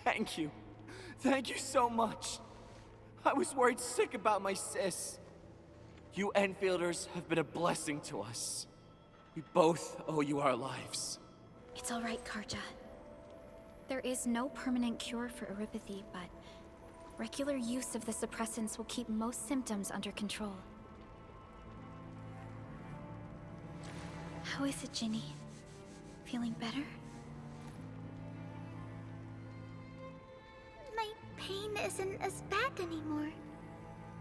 Thank you. Thank you so much. I was worried sick about my sis. You Enfielders have been a blessing to us. We both owe you our lives. It's all right, Karja. There is no permanent cure for erypathy, but regular use of the suppressants will keep most symptoms under control. How is it, Ginny? Feeling better? My pain isn't as bad anymore.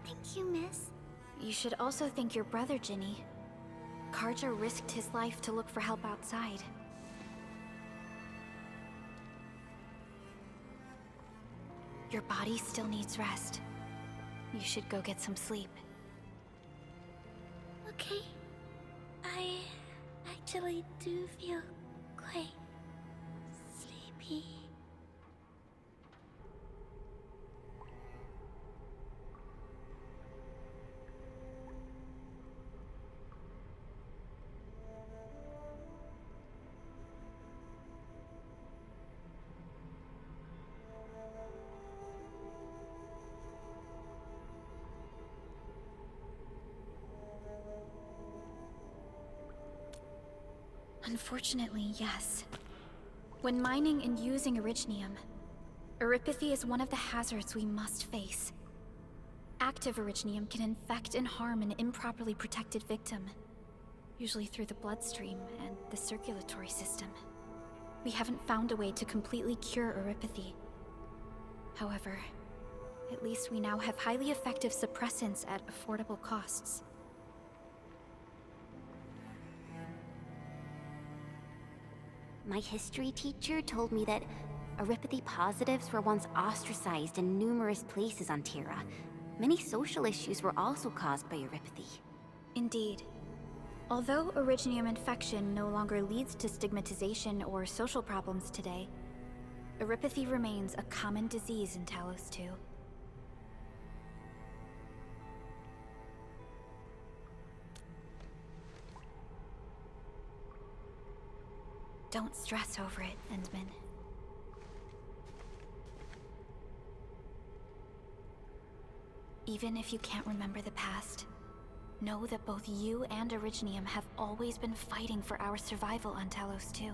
Thank you, miss. You should also thank your brother, Ginny. Karja risked his life to look for help outside. Your body still needs rest. You should go get some sleep. Okay. I actually do feel quite sleepy. Unfortunately, yes. When mining and using Originium, erypathy is one of the hazards we must face. Active Originium can infect and harm an improperly protected victim, usually through the bloodstream and the circulatory system. We haven't found a way to completely cure erypathy. However, at least we now have highly effective suppressants at affordable costs. My history teacher told me that erypathy positives were once ostracized in numerous places on Terra. Many social issues were also caused by erypathy. Indeed. Although Originium infection no longer leads to stigmatization or social problems today, erypathy remains a common disease in Talos 2. Don't stress over it, Endman. Even if you can't remember the past, know that both you and Originium have always been fighting for our survival on Talos 2.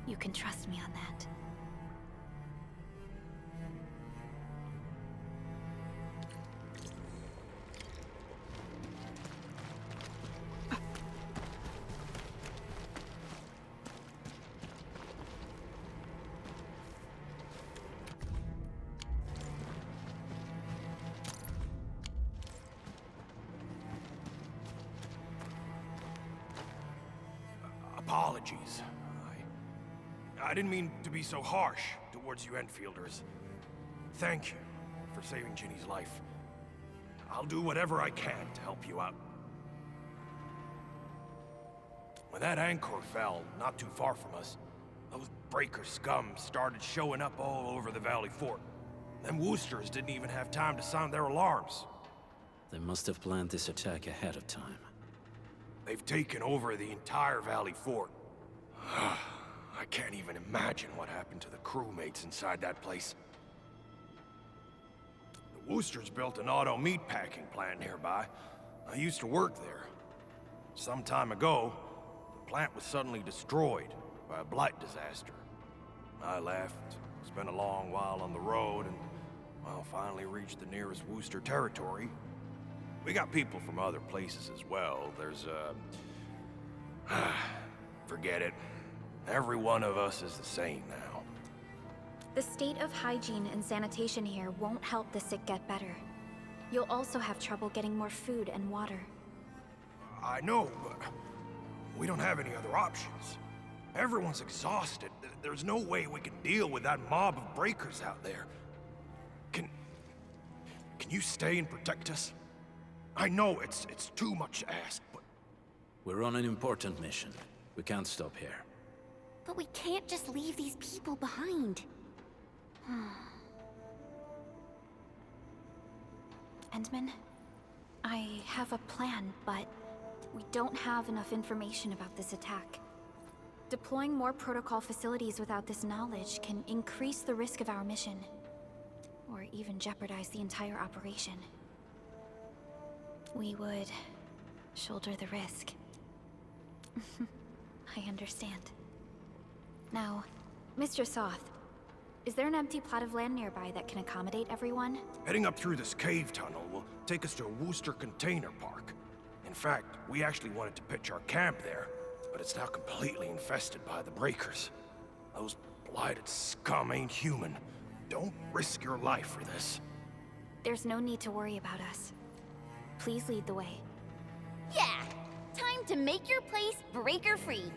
You can trust me on that. Apologies. I didn't mean to be so harsh towards you Enfielders. Thank you for saving Ginny's life. I'll do whatever I can to help you out. When that anchor fell not too far from us, those breaker scum started showing up all over the Valley Fort. Them Woosters didn't even have time to sound their alarms. They must have planned this attack ahead of time. They've taken over the entire Valley Fort. I can't even imagine what happened to the crewmates inside that place. The Woosters built an auto meatpacking plant nearby. I used to work there. Some time ago, the plant was suddenly destroyed by a blight disaster. I left, spent a long while on the road, and, well, finally reached the nearest Wooster territory. We got people from other places as well. There's, forget it. Every one of us is the same now. The state of hygiene and sanitation here won't help the sick get better. You'll also have trouble getting more food and water. I know, but we don't have any other options. Everyone's exhausted. There's no way we can deal with that mob of breakers out there. Can you stay and protect us? I know it's too much to ask, but... We're on an important mission. We can't stop here. But we can't just leave these people behind. Endman, I have a plan, but we don't have enough information about this attack. Deploying more protocol facilities without this knowledge can increase the risk of our mission. Or even jeopardize the entire operation. We would shoulder the risk. I understand. Now, Mr. Soth, is there an empty plot of land nearby that can accommodate everyone? Heading up through this cave tunnel will take us to a Wooster container park. In fact, we actually wanted to pitch our camp there, but it's now completely infested by the breakers. Those blighted scum ain't human. Don't risk your life for this. There's no need to worry about us. Please lead the way. Yeah! Time to make your place breaker-free.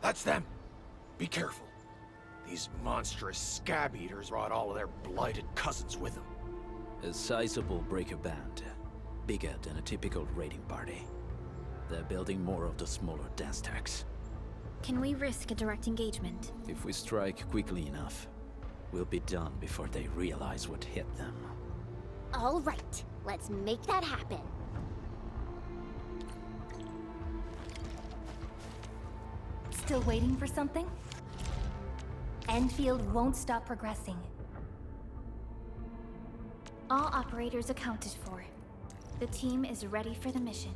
That's them. Be careful. These monstrous scab eaters brought all of their blighted cousins with them. A sizable breaker band. Bigger than a typical raiding party. They're building more of the smaller dance tags. Can we risk a direct engagement? If we strike quickly enough, we'll be done before they realize what hit them. All right, let's make that happen. Still waiting for something? Endfield won't stop progressing. All operators accounted for. The team is ready for the mission.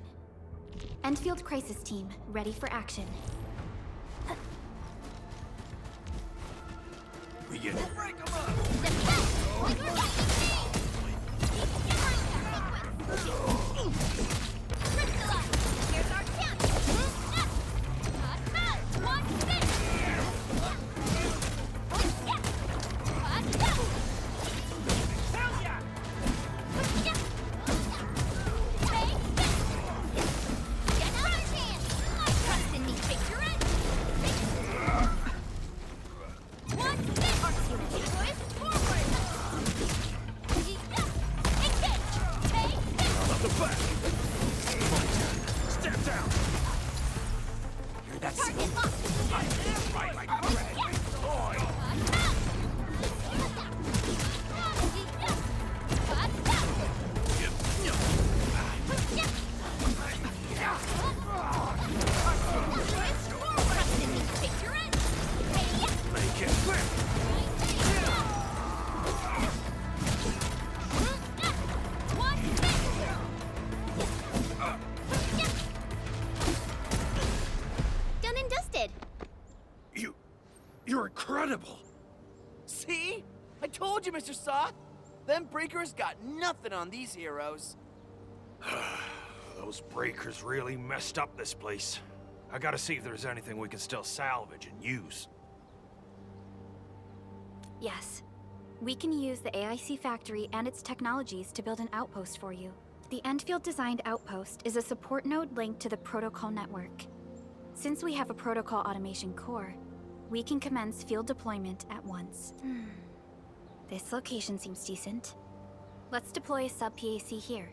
Endfield Crisis Team, ready for action. Begin. You're incredible! See? I told you, Mr. Soth! Them breakers got nothing on these heroes. Those breakers really messed up this place. I gotta see if there's anything we can still salvage and use. Yes. We can use the AIC factory and its technologies to build an outpost for you. The Endfield-designed outpost is a support node linked to the protocol network. Since we have a protocol automation core, we can commence field deployment at once. This location seems decent. Let's deploy a sub-PAC here.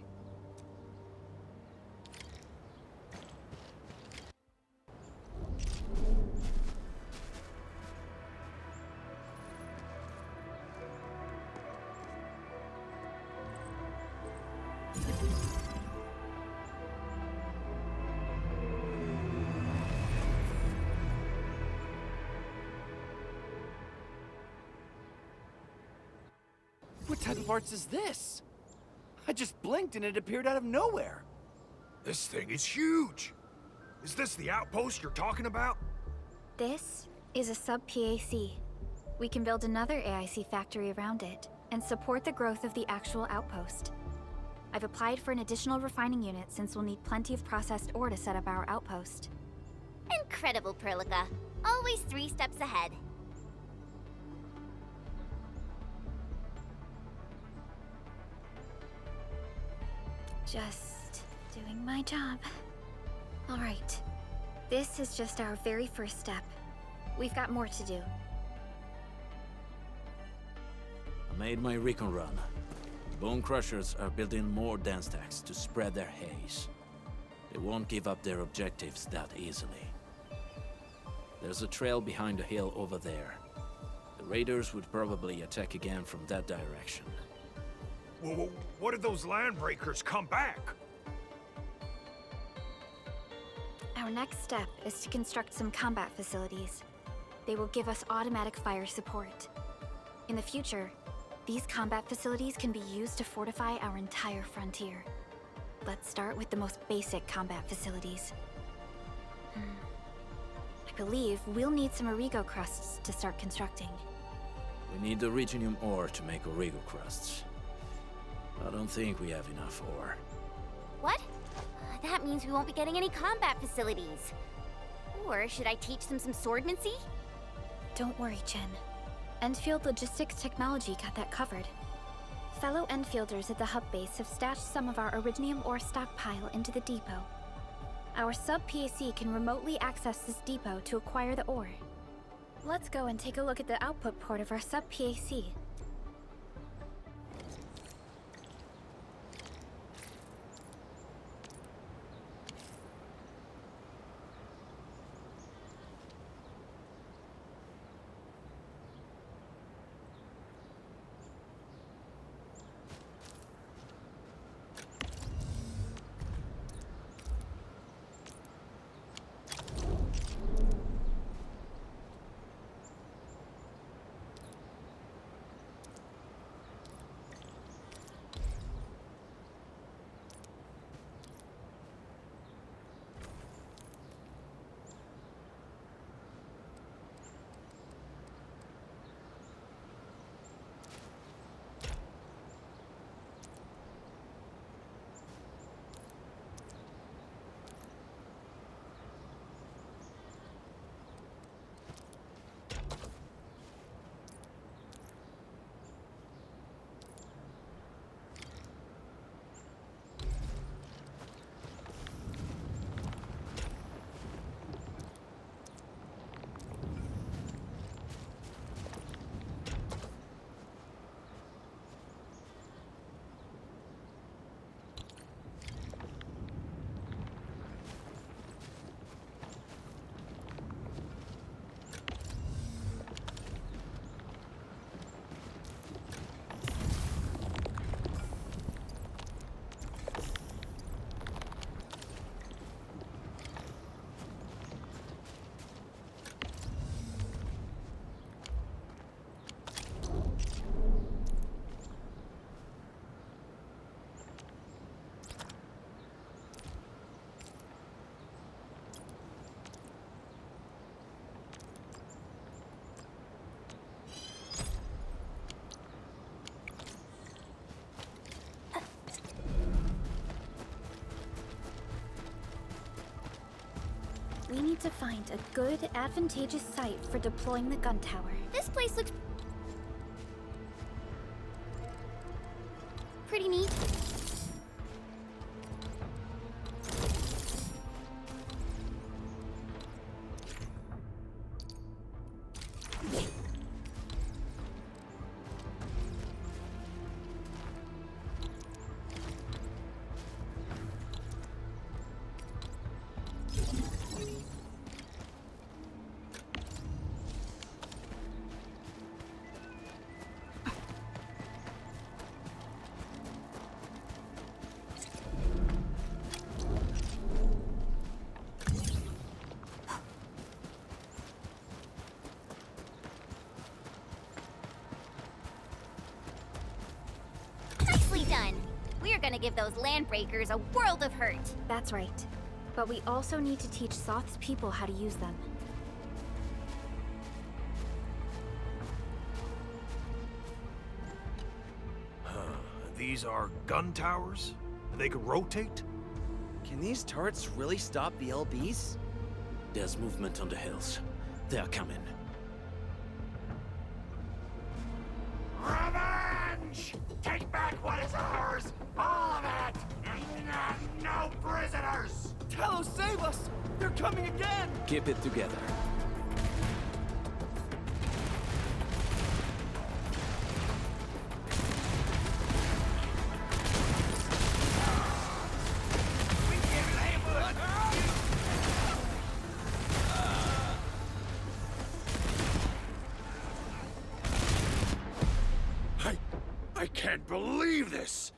What type of arts is this? I just blinked and it appeared out of nowhere. This thing is huge! Is this the outpost you're talking about? This is a sub-PAC. We can build another AIC factory around it, and support the growth of the actual outpost. I've applied for an additional refining unit since we'll need plenty of processed ore to set up our outpost. Incredible, Perlica. Always 3 steps ahead. Just doing my job. All right. This is just our very first step. We've got more to do. I made my recon run. Bone Crushers are building more dance stacks to spread their haze. They won't give up their objectives that easily. There's a trail behind the hill over there. The raiders would probably attack again from that direction. Whoa, what if those landbreakers come back? Our next step is to construct some combat facilities. They will give us automatic fire support. In the future, these combat facilities can be used to fortify our entire frontier. Let's start with the most basic combat facilities. I believe we'll need some Origo crusts to start constructing. We need the Originium ore to make Origo crusts. I don't think we have enough ore. What? That means we won't be getting any combat facilities. Or should I teach them some swordmancy? Don't worry, Chen. Endfield Logistics Technology got that covered. Fellow Enfielders at the hub base have stashed some of our Originium ore stockpile into the depot. Our sub-PAC can remotely access this depot to acquire the ore. Let's go and take a look at the output port of our sub-PAC. We need to find a good, advantageous site for deploying the gun tower. This place looks pretty neat. Nicely done. We're gonna give those landbreakers a world of hurt. That's right. But we also need to teach Soth's people how to use them. These are gun towers? They could rotate? Can these turrets really stop the LBs? There's movement on the hills. They are coming. Revenge! Take back what is ours! All of it! No prisoners! Tello, save us! They're coming again! Keep it together. I can't believe this!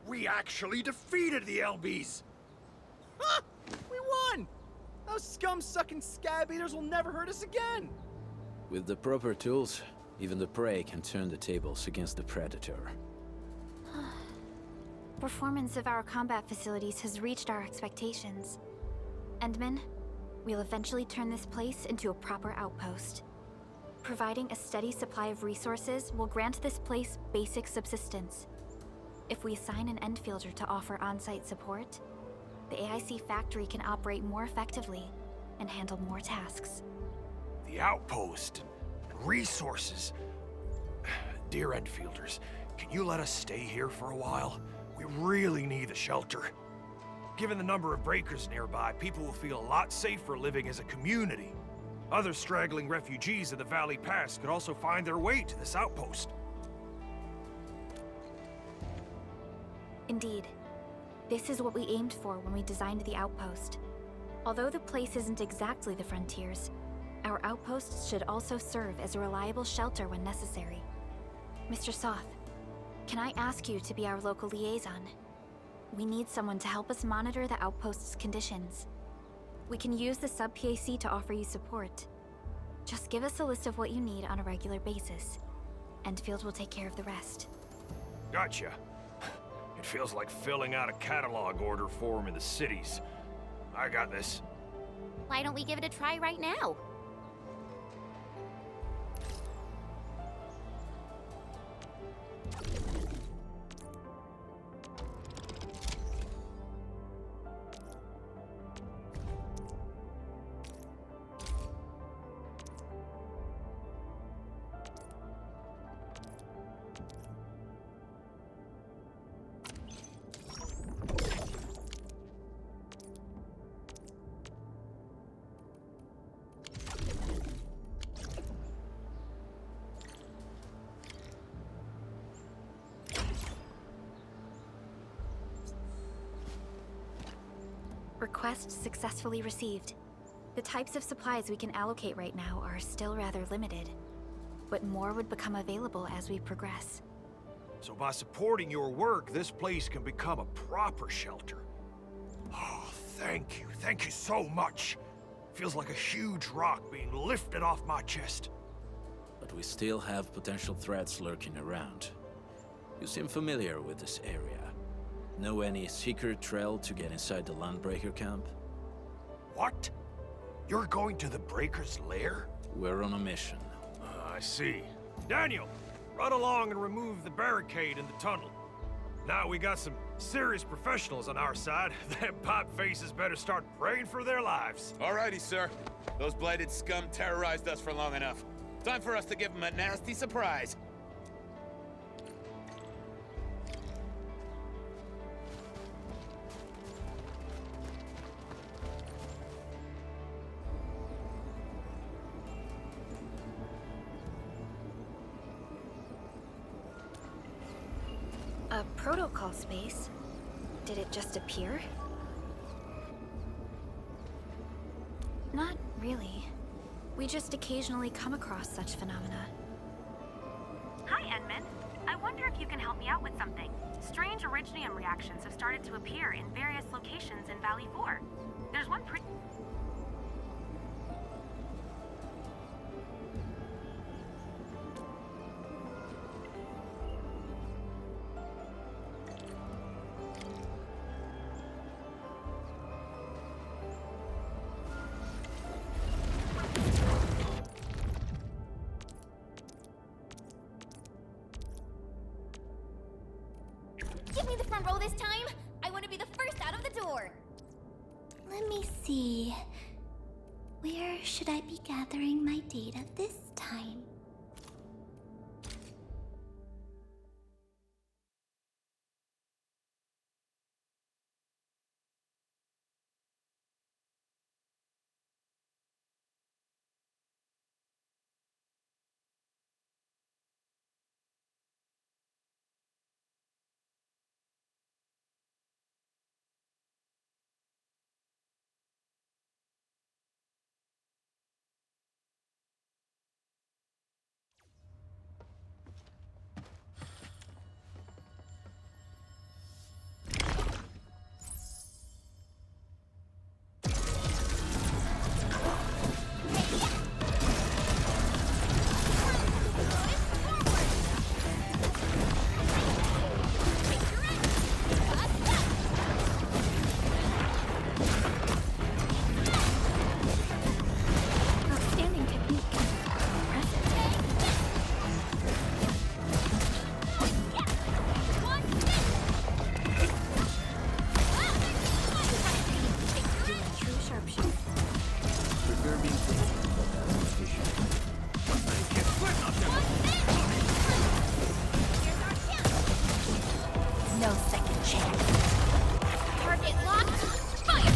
We actually defeated the LBs! Ha! We won! Those scum-sucking scab eaters will never hurt us again! With the proper tools, even the prey can turn the tables against the predator. Performance of our combat facilities has reached our expectations. Endman, we'll eventually turn this place into a proper outpost. Providing a steady supply of resources will grant this place basic subsistence. If we assign an Endfielder to offer on-site support, the AIC factory can operate more effectively and handle more tasks. The outpost and resources. Dear Endfielders, can you let us stay here for a while? We really need a shelter. Given the number of breakers nearby, people will feel a lot safer living as a community. Other straggling refugees of the Valley Pass could also find their way to this outpost. Indeed. This is what we aimed for when we designed the outpost. Although the place isn't exactly the frontiers, our outposts should also serve as a reliable shelter when necessary. Mr. Soth, can I ask you to be our local liaison? We need someone to help us monitor the outpost's conditions. We can use the sub-PAC to offer you support. Just give us a list of what you need on a regular basis. Endfield will take care of the rest. Gotcha. It feels like filling out a catalog order form in the cities. I got this. Why don't we give it a try right now? Request successfully received. The types of supplies we can allocate right now are still rather limited, but more would become available as we progress. So by supporting your work, this place can become a proper shelter. Oh, thank you. Thank you so much. Feels like a huge rock being lifted off my chest. But we still have potential threats lurking around. You seem familiar with this area. Know any secret trail to get inside the Landbreaker camp? What? You're going to the Breaker's lair? We're on a mission. I see. Daniel, run along and remove the barricade in the tunnel. Now we got some serious professionals on our side. Them pipe faces better start praying for their lives. Alrighty, sir. Those blighted scum terrorized us for long enough. Time for us to give them a nasty surprise. A protocol space? Did it just appear? Not really. We just occasionally come across such phenomena. Hi, Edmund. I wonder if you can help me out with something. Strange originium reactions have started to appear in various locations in Valley 4. There's one pretty... Give me the front row this time! I want to be the first out of the door! Let me see. Where should I be gathering my data this time? No second chance. Target locked. Fire!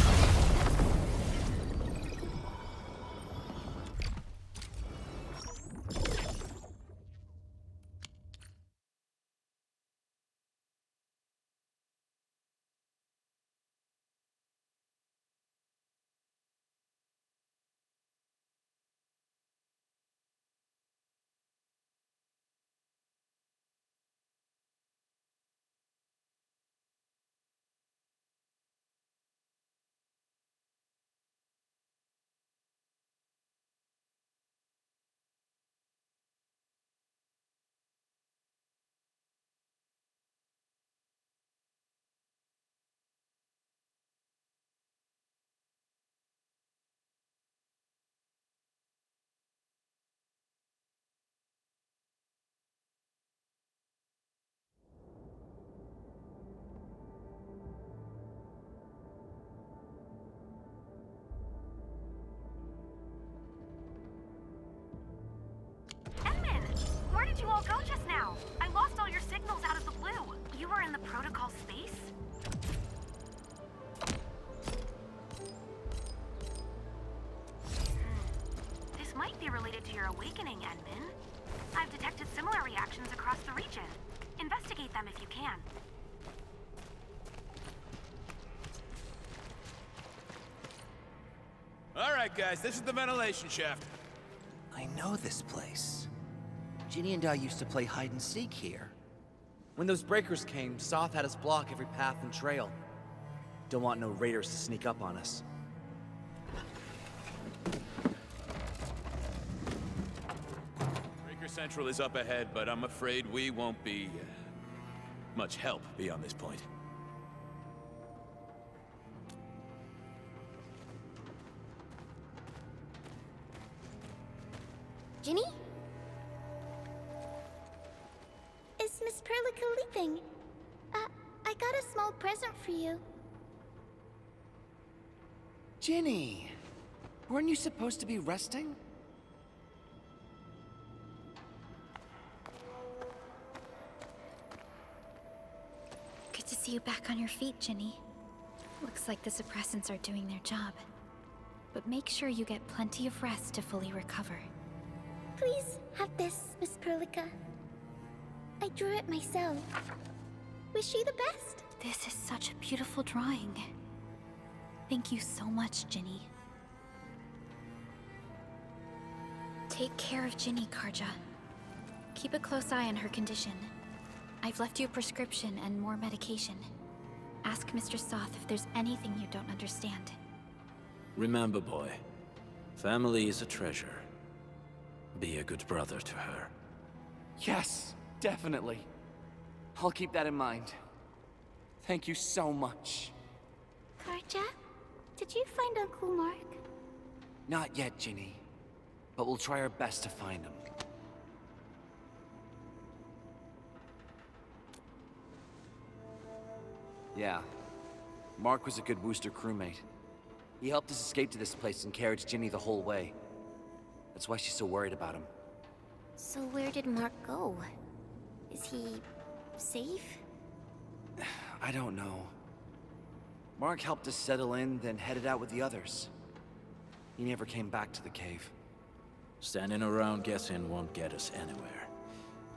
Edmund, where did you all go just now? I lost all your signals out of the blue. You were in the protocol space? This might be related to your awakening, Edmund. I've detected similar reactions across the region. Investigate them if you can. All right, guys, this is the ventilation shaft. I know this place. Ginny and I used to play hide and seek here. When those breakers came, Soth had us block every path and trail. Don't want no raiders to sneak up on us. Breaker Central is up ahead, but I'm afraid we won't be much help beyond this point. Ginny? Is Miss Perlica leaving? I got a small present for you. Ginny! Weren't you supposed to be resting? Good to see you back on your feet, Ginny. Looks like the suppressants are doing their job. But make sure you get plenty of rest to fully recover. Please have this, Miss Perlica. I drew it myself. Wish you the best. This is such a beautiful drawing. Thank you so much, Ginny. Take care of Ginny, Karja. Keep a close eye on her condition. I've left you a prescription and more medication. Ask Mr. Soth if there's anything you don't understand. Remember, boy, family is a treasure. Be a good brother to her. Yes, definitely. I'll keep that in mind. Thank you so much. Karja, did you find Uncle Mark? Not yet, Ginny. But we'll try our best to find him. Yeah. Mark was a good Wooster crewmate. He helped us escape to this place and carried Ginny the whole way. That's why she's so worried about him. So where did Mark go? Is he safe? I don't know. Mark helped us settle in, then headed out with the others. He never came back to the cave. Standing around guessing won't get us anywhere.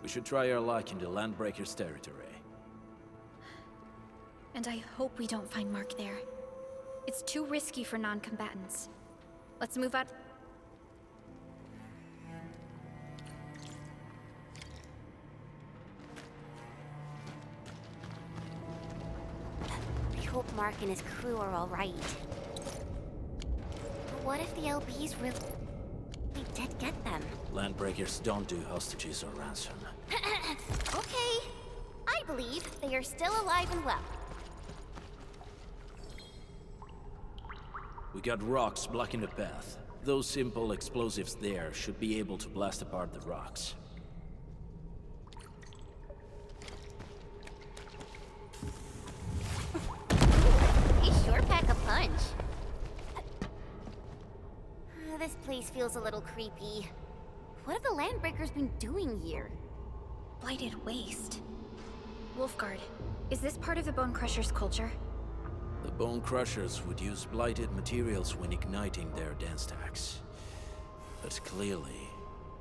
We should try our luck in the Landbreakers' territory. And I hope we don't find Mark there. It's too risky for non-combatants. Let's move out. I hope Mark and his crew are all right. But what if the LBs really did get them? Landbreakers don't do hostages or ransom. Okay, I believe they are still alive and well. We got rocks blocking the path. Those simple explosives there should be able to blast apart the rocks. They sure pack a punch. This place feels a little creepy. What have the Landbreakers been doing here? Blighted waste. Wolfguard, is this part of the Bone Crusher's culture? The Bone Crushers would use blighted materials when igniting their dance stacks. But clearly,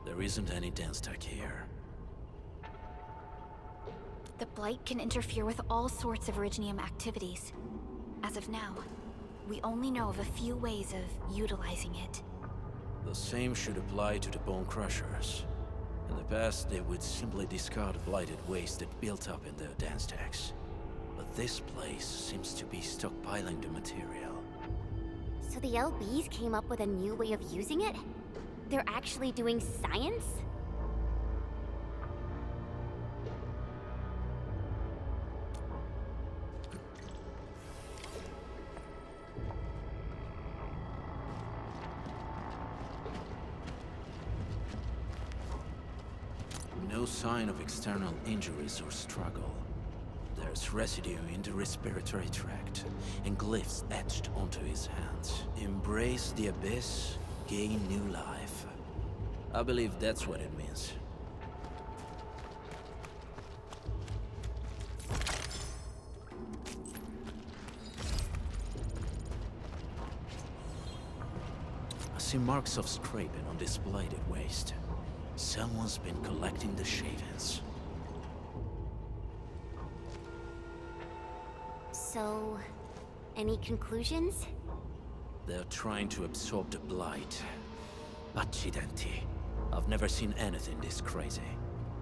there isn't any dance stack here. The Blight can interfere with all sorts of Originium activities. As of now, we only know of a few ways of utilizing it. The same should apply to the Bone Crushers. In the past, they would simply discard blighted waste that built up in their dance stacks. But this place seems to be stockpiling the material. So the LBs came up with a new way of using it? They're actually doing science? No sign of external injuries or struggle. There's residue in the respiratory tract, and glyphs etched onto his hands. Embrace the abyss, gain new life. I believe that's what it means. I see marks of scraping on this blighted waste. Someone's been collecting the shavings. So, any conclusions? They're trying to absorb the blight. Accidenti. I've never seen anything this crazy.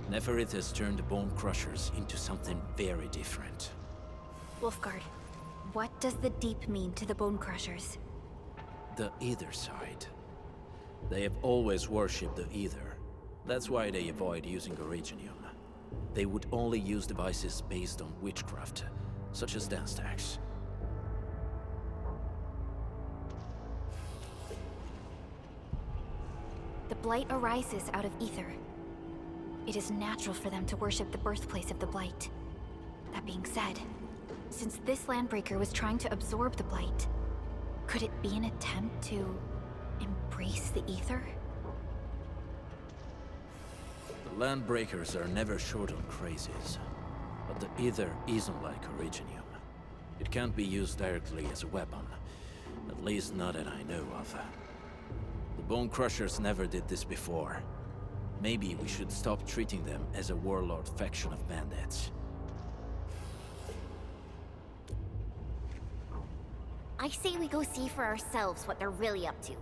Neferith has turned the Bone Crushers into something very different. Wolfguard, what does the Deep mean to the Bone Crushers? The Ether side. They have always worshipped the Ether. That's why they avoid using Originium. They would only use devices based on witchcraft, such as dance stacks. The Blight arises out of Ether. It is natural for them to worship the birthplace of the Blight. That being said, since this Landbreaker was trying to absorb the Blight, could it be an attempt to embrace the Ether? The Landbreakers are never short on crazes, but the Ether isn't like Originium. It can't be used directly as a weapon, at least not that I know of. The Bone Crushers never did this before. Maybe we should stop treating them as a warlord faction of bandits. I say we go see for ourselves what they're really up to.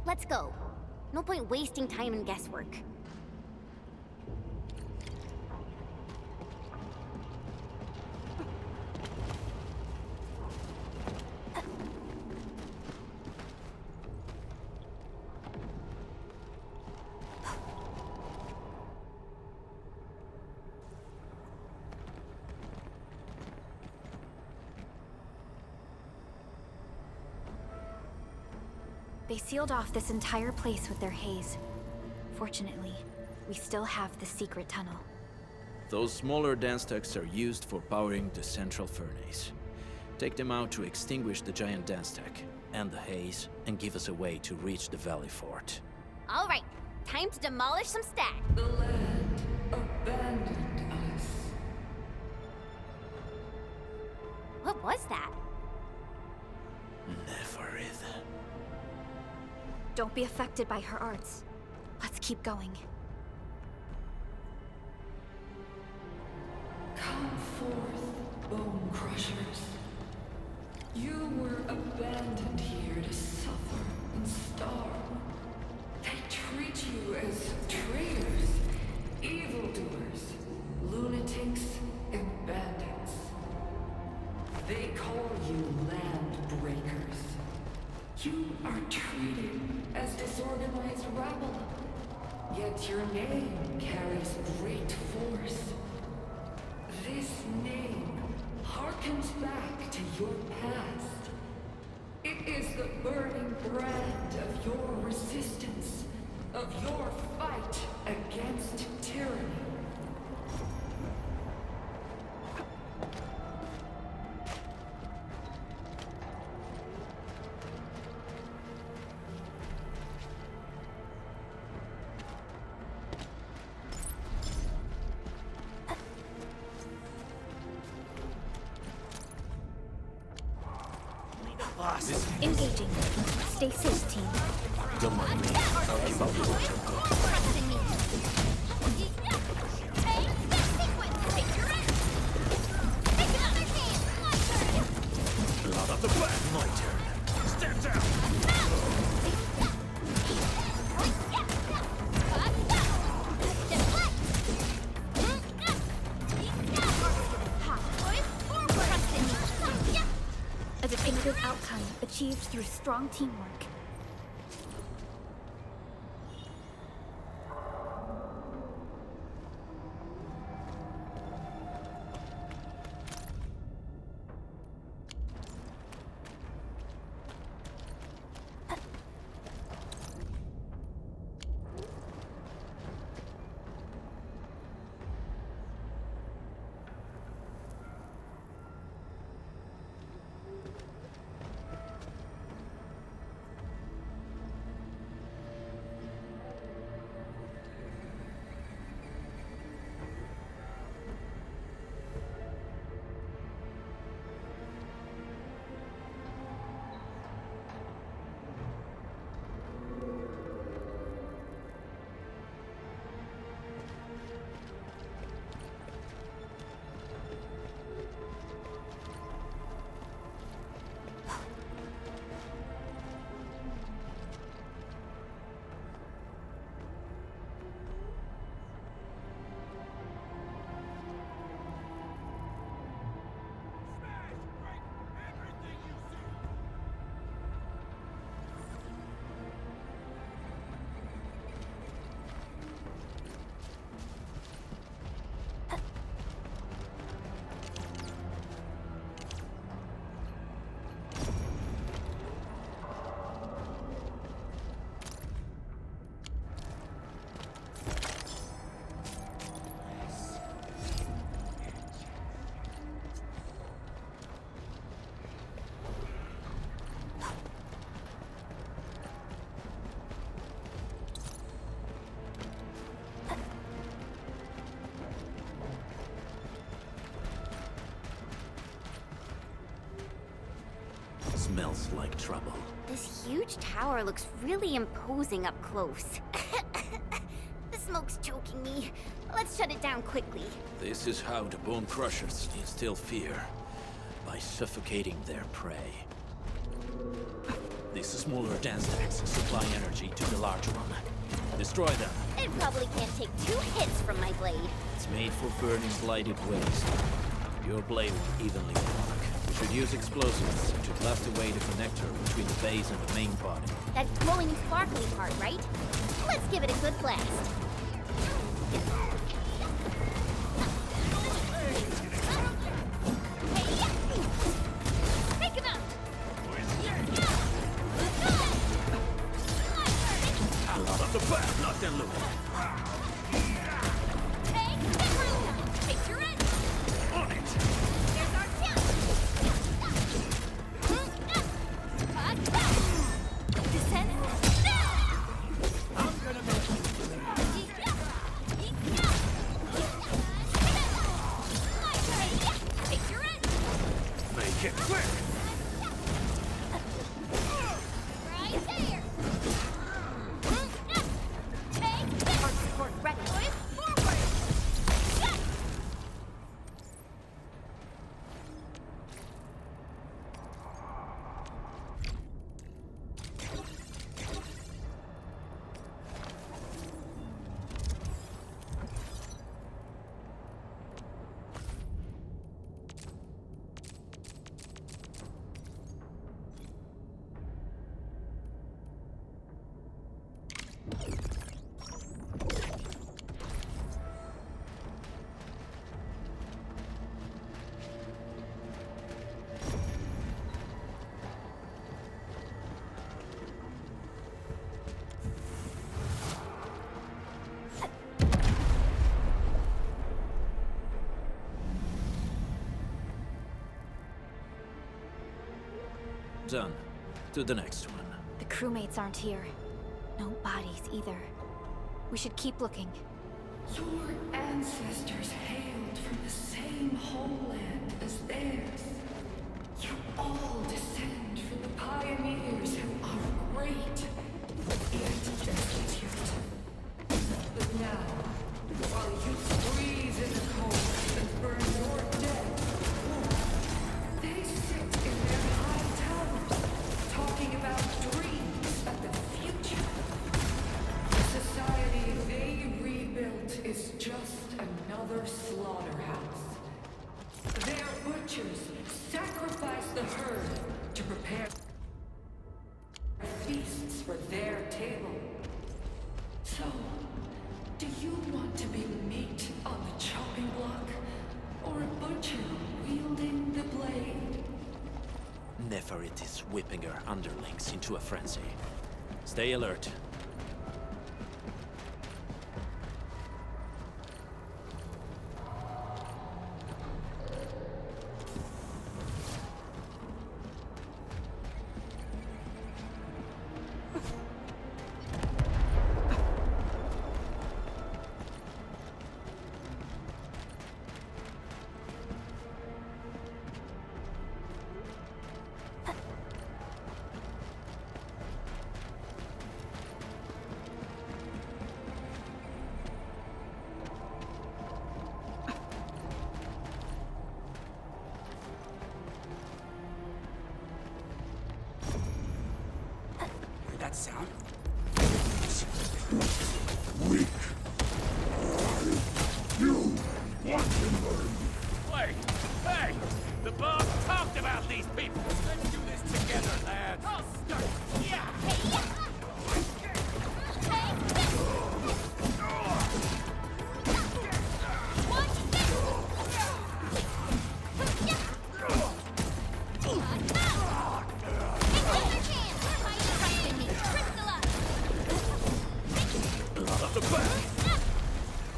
Let's go. No point wasting time in guesswork. They sealed off this entire place with their haze. Fortunately, we still have the secret tunnel. Those smaller dance stacks are used for powering the central furnace. Take them out to extinguish the giant dance stack and the haze, and give us a way to reach the Valley Fort. All right, time to demolish some stacks. The land abandoned us. What was that? Neferith. Don't be affected by her arts. Let's keep going. Come forth, Bone Crushers. You were abandoned here to suffer and starve. They treat you as traitors, evildoers, lunatics, and bandits. They call you land breakers. You are treated as disorganized rabble, yet your name carries great force. This name harkens back to your past. It is the burning brand of your resistance, of your fight against tyranny. blast. Engaging. Stay safe, team. Don't mind me. I'll keep up with what you're doing. Trust in me. Hey, sequence. Take your end. Take another team. My turn. Blood up the back. My turn. Step down. A definitive outcome achieved through strong teamwork. Smells like trouble. This huge tower looks really imposing up close. The smoke's choking me. Let's shut it down quickly. This is how the Bone Crushers instill fear. By suffocating their prey. These smaller dance stacks supply energy to the large one. Destroy them. It probably can't take 2 hits from my blade. It's made for burning blighted waste. Your blade will evenly work. We should use explosives to blast away the connector between the base and the main body. That glowing sparkly part, right? Let's give it a good blast. Take him out! Out of the back, lock and load. Take your end. On it! Here's our chance. Descend. I'm gonna make you Take your end. Make it quick! Right there. Hard support ready. Forward. Done. To the next one. The crewmates aren't here. No bodies either. We should keep looking. Your ancestors hailed from the same homeland as theirs. You all descend to the pioneers who are great, yet destitute. But now, while you freeze in the cold and burn your dead, they sit in their high towers, talking about dreams of the future. The society they rebuilt is just another slaughterhouse. Their butchers sacrifice the herd to prepare feasts for their table. So, do you want to be meat on the chopping block, or a butcher wielding the blade? Neferit is whipping her underlings into a frenzy. Stay alert. That sound? Weak. You want to learn? Wait! Hey! The boss talked about these people! Let's do this together, lads! I'll start! Yeah!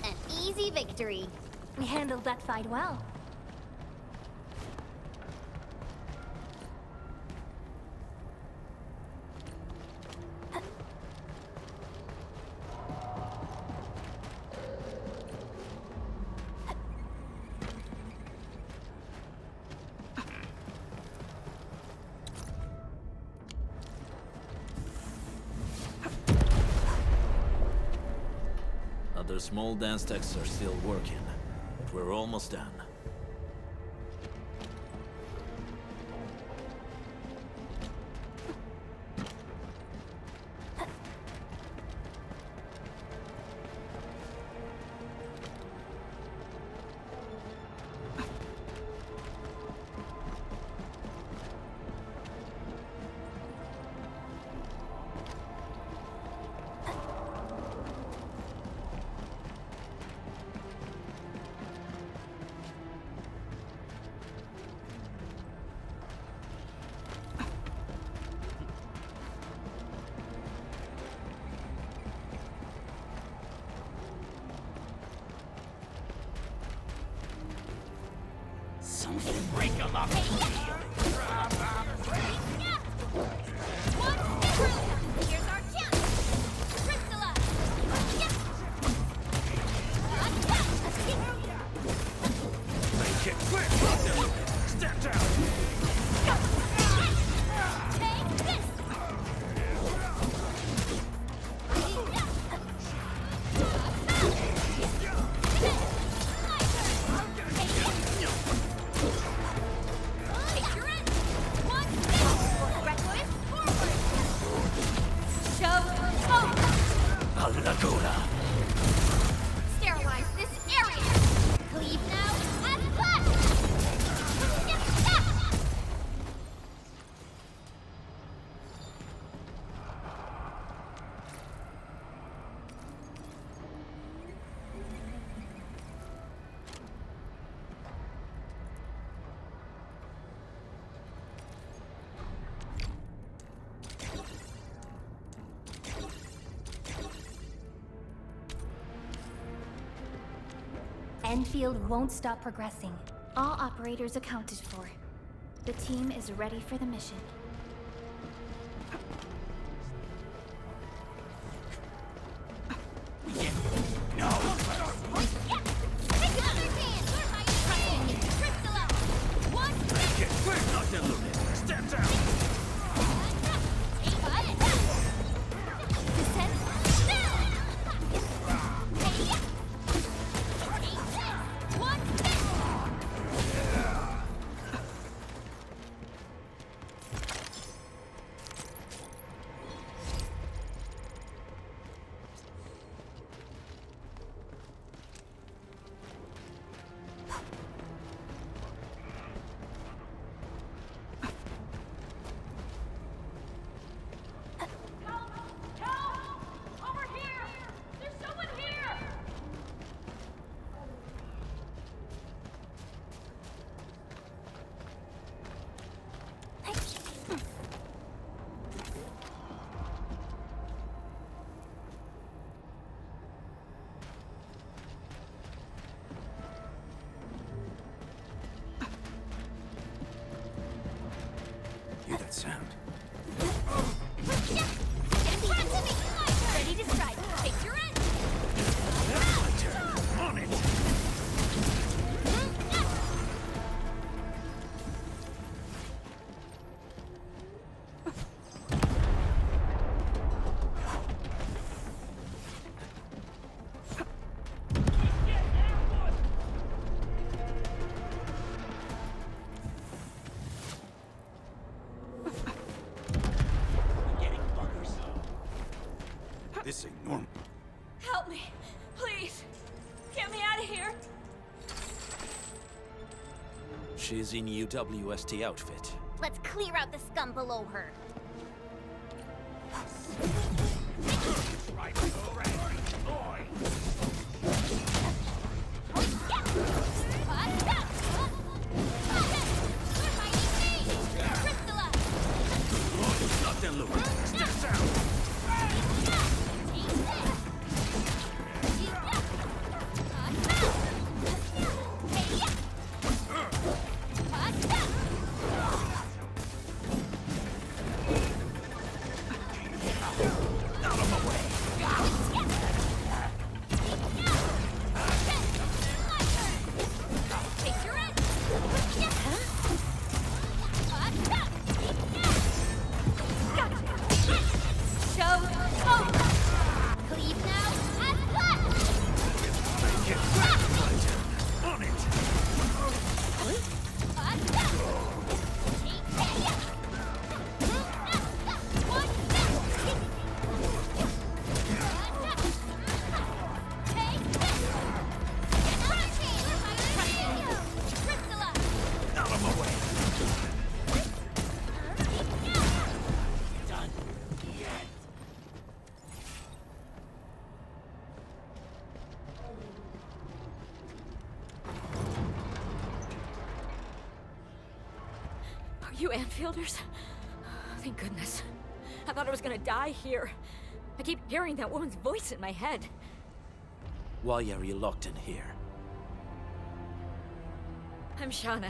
An easy victory. We handled that fight well. Other small dance techs are still working, but we're almost done. Break 'em up! Here's our chance! Crystalla! Make it quick! Step down! Take this! Take your end! One, Reckless, forward! Show focus! A Laguna! Sterilize this area! Cleave now and left! Endfield won't stop progressing. All operators accounted for. The team is ready for the mission. Make it quick! Step down! sound? Ready to strike. Take your end. My turn. On it! This ain't normal. Help me, please. Get me out of here. She's in UWST outfit. Let's clear out the scum below her. Nothing, Luke. Step down. You Enfielders? Thank goodness. I thought I was gonna die here. I keep hearing that woman's voice in my head. Why are you locked in here? I'm Shauna.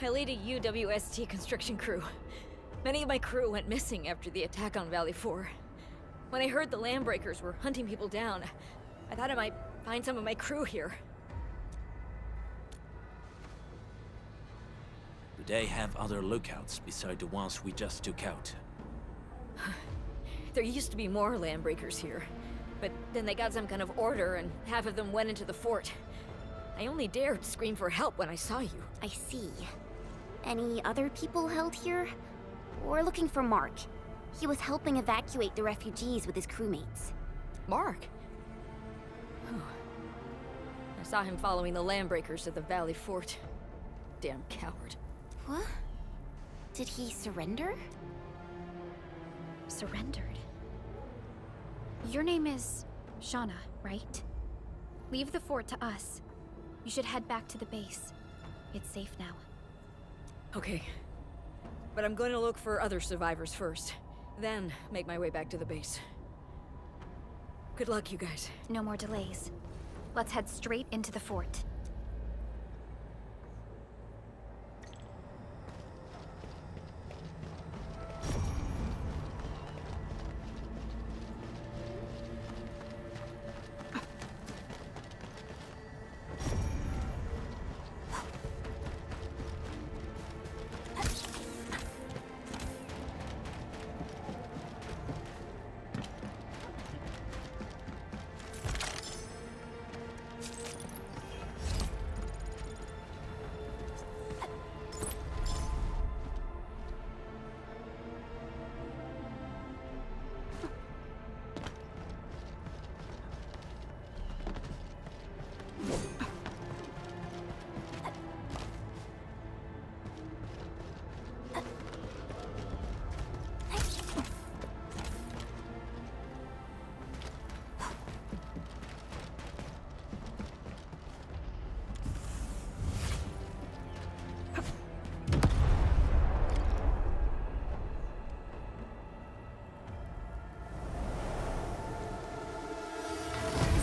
I lead a UWST construction crew. Many of my crew went missing after the attack on Valley 4. When I heard the Landbreakers were hunting people down, I thought I might find some of my crew here. Do they have other lookouts beside the ones we just took out? There used to be more Landbreakers here, but then they got some kind of order and half of them went into the fort. I only dared scream for help when I saw you. I see. Any other people held here? We're looking for Mark. He was helping evacuate the refugees with his crewmates. Mark? Oh. I saw him following the Landbreakers to the Valley Fort. Damn coward. What? Did he surrender? Surrendered. Your name is Shauna, right? Leave the fort to us. You should head back to the base. It's safe now. Okay. But I'm going to look for other survivors first. Then make my way back to the base. Good luck, you guys. No more delays. Let's head straight into the fort.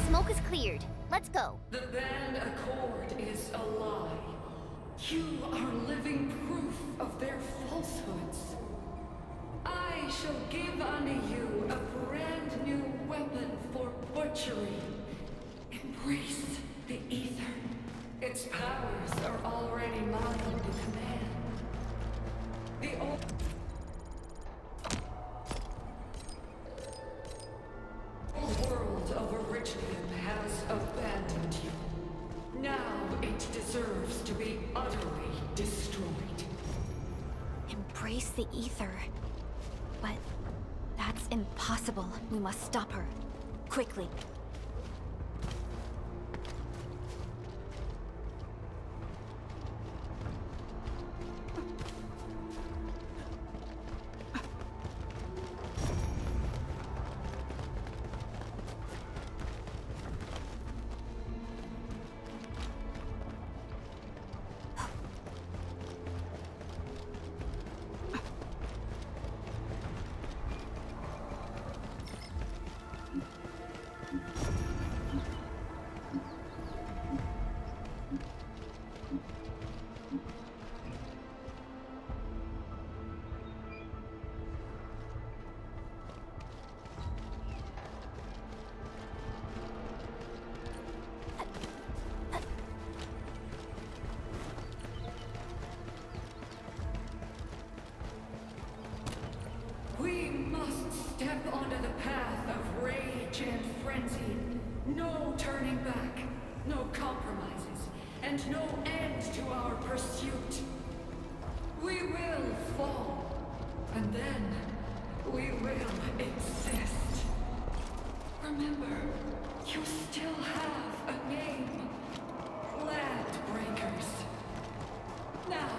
Smoke is cleared. Let's go. The band Accord is a lie. You are living proof of their falsehoods. I shall give unto you a brand new weapon for butchery. Embrace the ether. Its powers are already mine to command. The old world of Originum has abandoned you. Now it deserves to be utterly destroyed. Embrace the ether. But that's impossible. We must stop her. Quickly. We must step onto the path of rage and frenzy. No turning back, no compromises, and no end to our pursuit. We will fall, and then we will exist. Remember, you still have a name. Landbreakers. Now,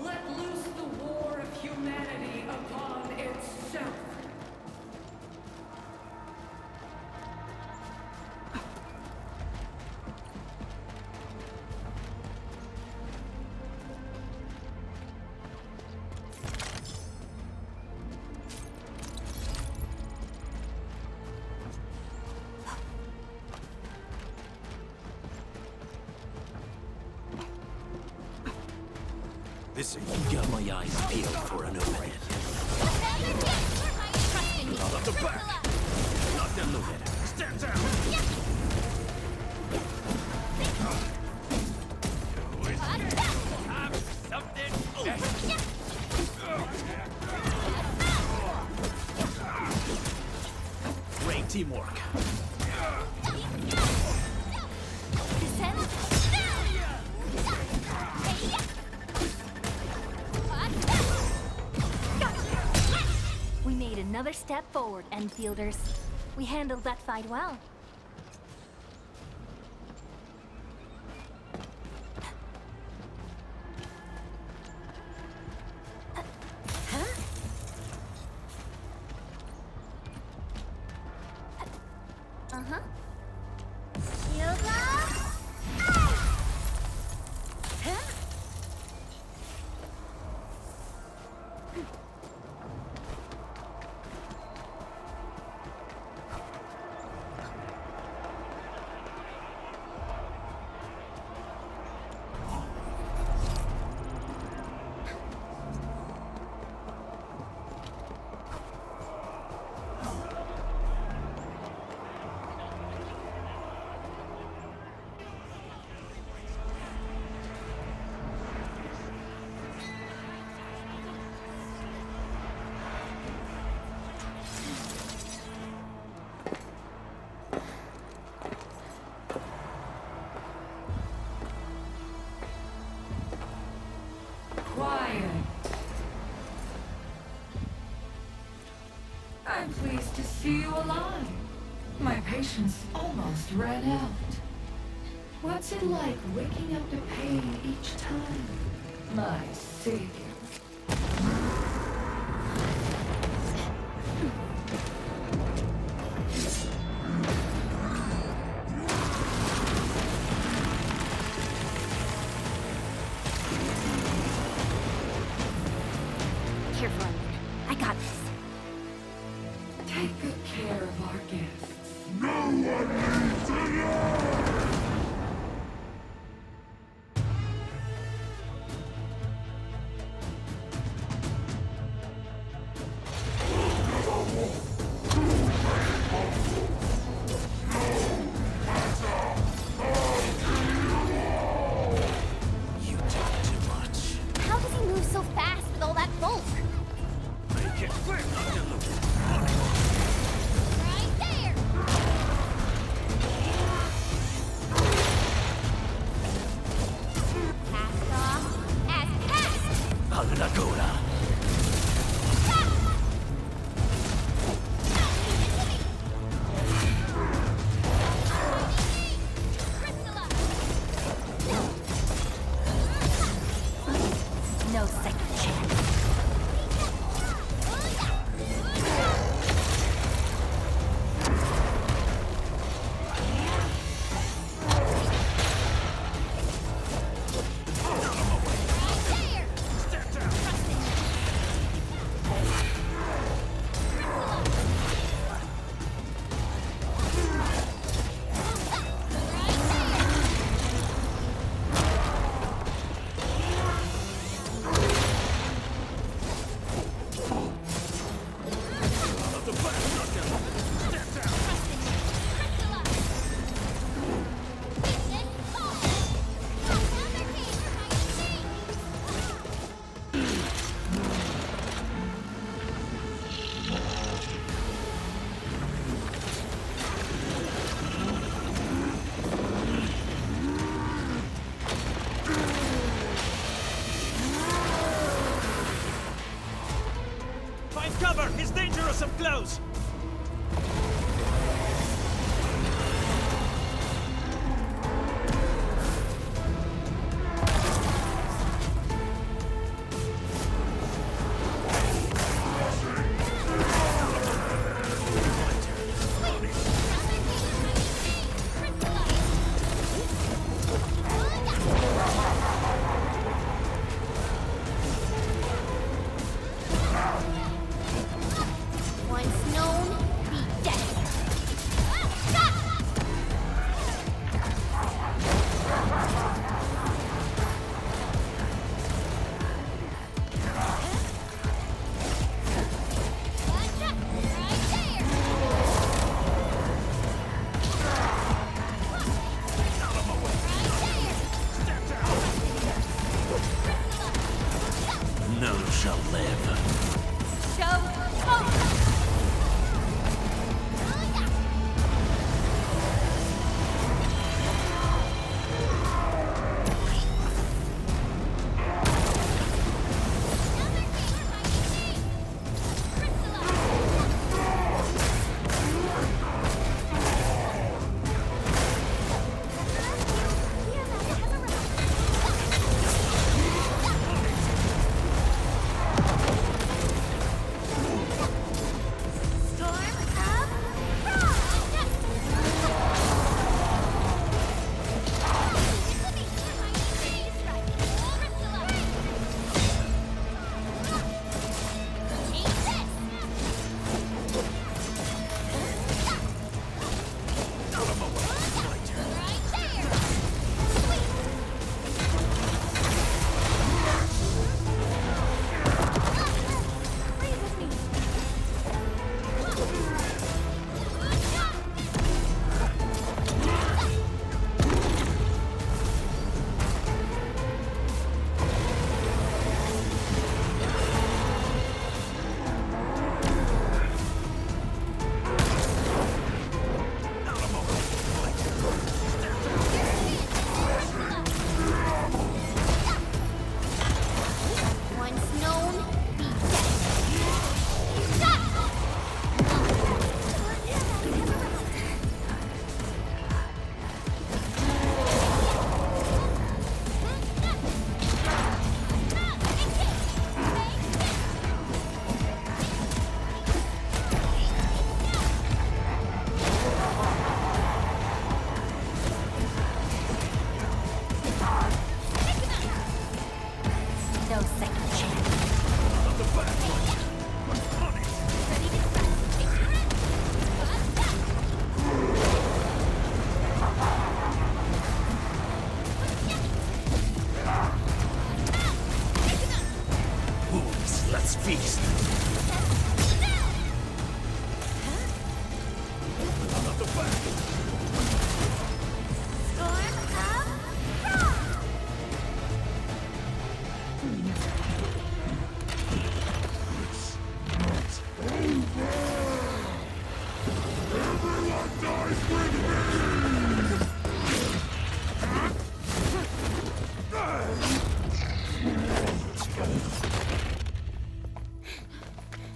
let loose the war of humanity upon itself. This is Got my eyes peeled for an opening. out of the back. Knock them look at it. Stand down. Great teamwork. We made another step forward, Enfielders. We handled that fight well. Uh-huh. Quiet. I'm pleased to see you alive. My patience almost ran out. What's it like waking up to pain each time? My savior. Careful, I got this. Take good care of our guests. No one needs to learn!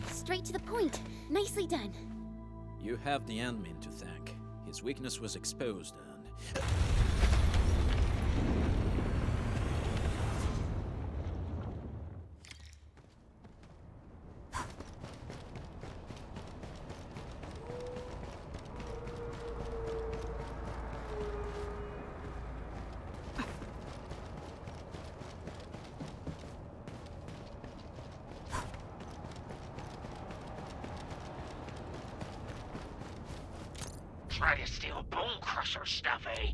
Straight to the point. Nicely done. You have the admin to thank. His weakness was exposed and... Try to steal Bone Crusher stuff, eh?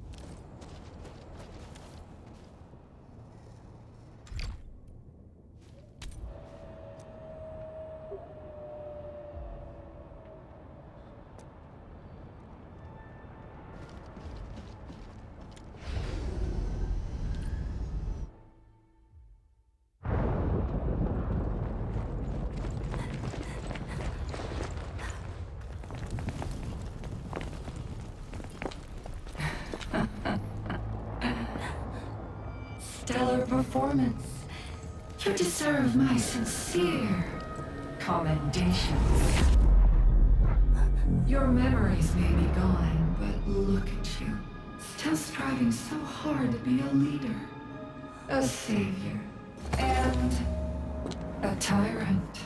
Stellar performance. You deserve my sincere commendations. Your memories may be gone, but look at you. Still striving so hard to be a leader, a savior, and a tyrant.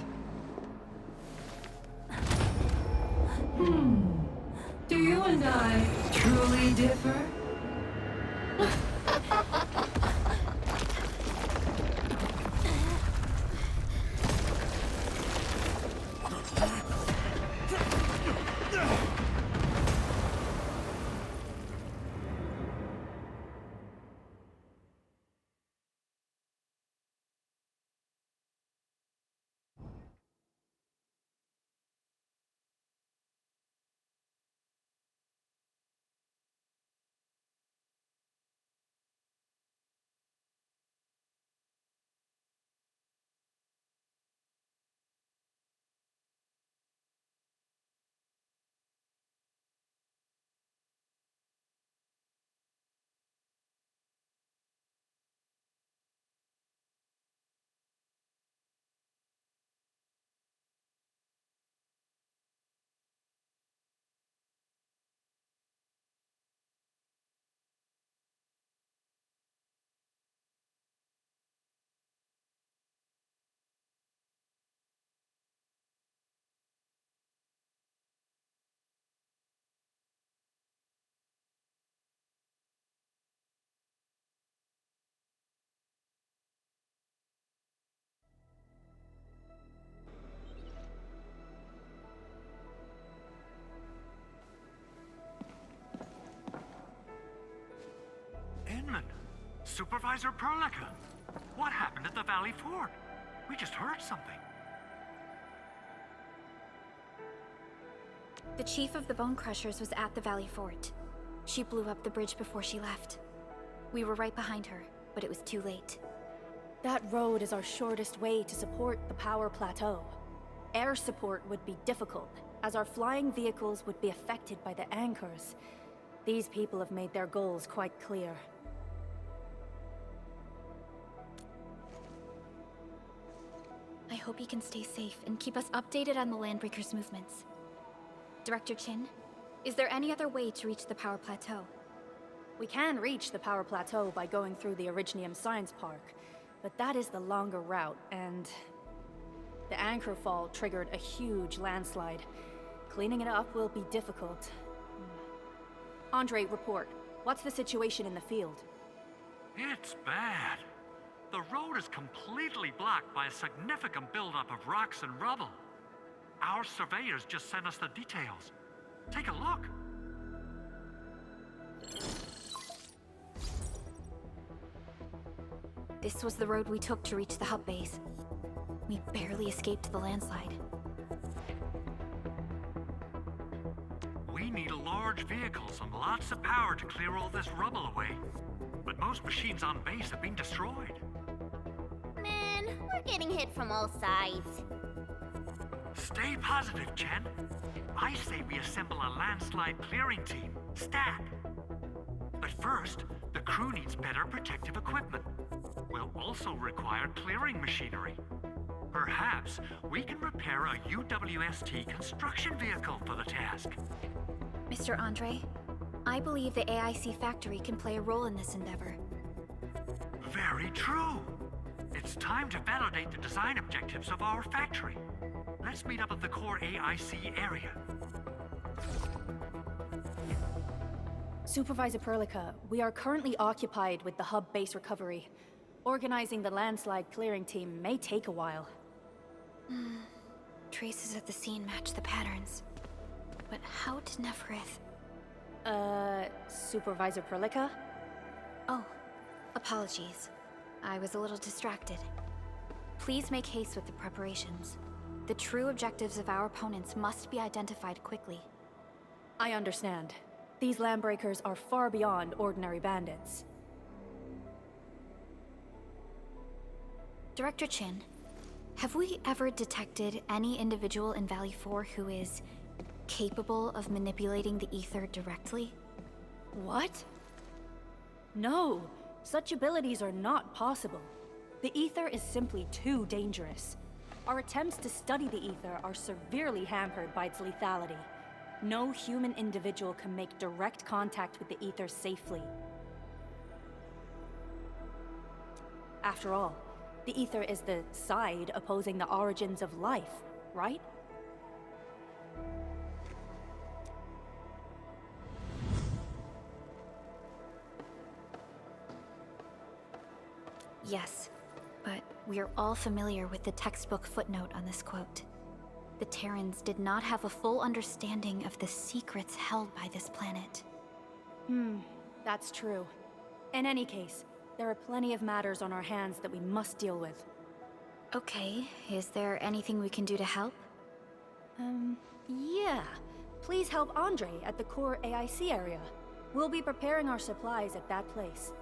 Do you and I truly differ? Supervisor Perlica, what happened at the Valley Fort? We just heard something. The chief of the Bone Crushers was at the Valley Fort. She blew up the bridge before she left. We were right behind her, but it was too late. That road is our shortest way to support the power plateau. Air support would be difficult, as our flying vehicles would be affected by the anchors. These people have made their goals quite clear. I hope he can stay safe and keep us updated on the Landbreakers' movements. Director Chin, is there any other way to reach the power plateau? We can reach the power plateau by going through the Originium Science Park, but that is the longer route, and the anchor fall triggered a huge landslide. Cleaning it up will be difficult. Andre, report. What's the situation in the field? It's bad. The road is completely blocked by a significant buildup of rocks and rubble. Our surveyors just sent us the details. Take a look. This was the road we took to reach the hub base. We barely escaped the landslide. We need large vehicles and lots of power to clear all this rubble away. But most machines on base have been destroyed. Man, we're getting hit from all sides. Stay positive, Chen. I say we assemble a landslide clearing team. Stat! But first, the crew needs better protective equipment. We'll also require clearing machinery. Perhaps we can repair a UWST construction vehicle for the task. Mr. Andre, I believe the AIC factory can play a role in this endeavor. Very true. It's time to validate the design objectives of our factory. Let's meet up at the core AIC area. Supervisor Perlica, we are currently occupied with the hub base recovery. Organizing the landslide clearing team may take a while. Traces at the scene match the patterns. But how did Neferith... Supervisor Perlica? Oh, apologies. I was a little distracted. Please make haste with the preparations. The true objectives of our opponents must be identified quickly. I understand. These landbreakers are far beyond ordinary bandits. Director Chin, have we ever detected any individual in Valley 4 who is capable of manipulating the ether directly? What? No, such abilities are not possible. The ether is simply too dangerous. Our attempts to study the ether are severely hampered by its lethality. No human individual can make direct contact with the ether safely. After all, the ether is the side opposing the origins of life, right? Yes, but we are all familiar with the textbook footnote on this quote. The Terrans did not have a full understanding of the secrets held by this planet. That's true. In any case, there are plenty of matters on our hands that we must deal with. Okay, is there anything we can do to help? Yeah. Please help Andre at the core AIC area. We'll be preparing our supplies at that place.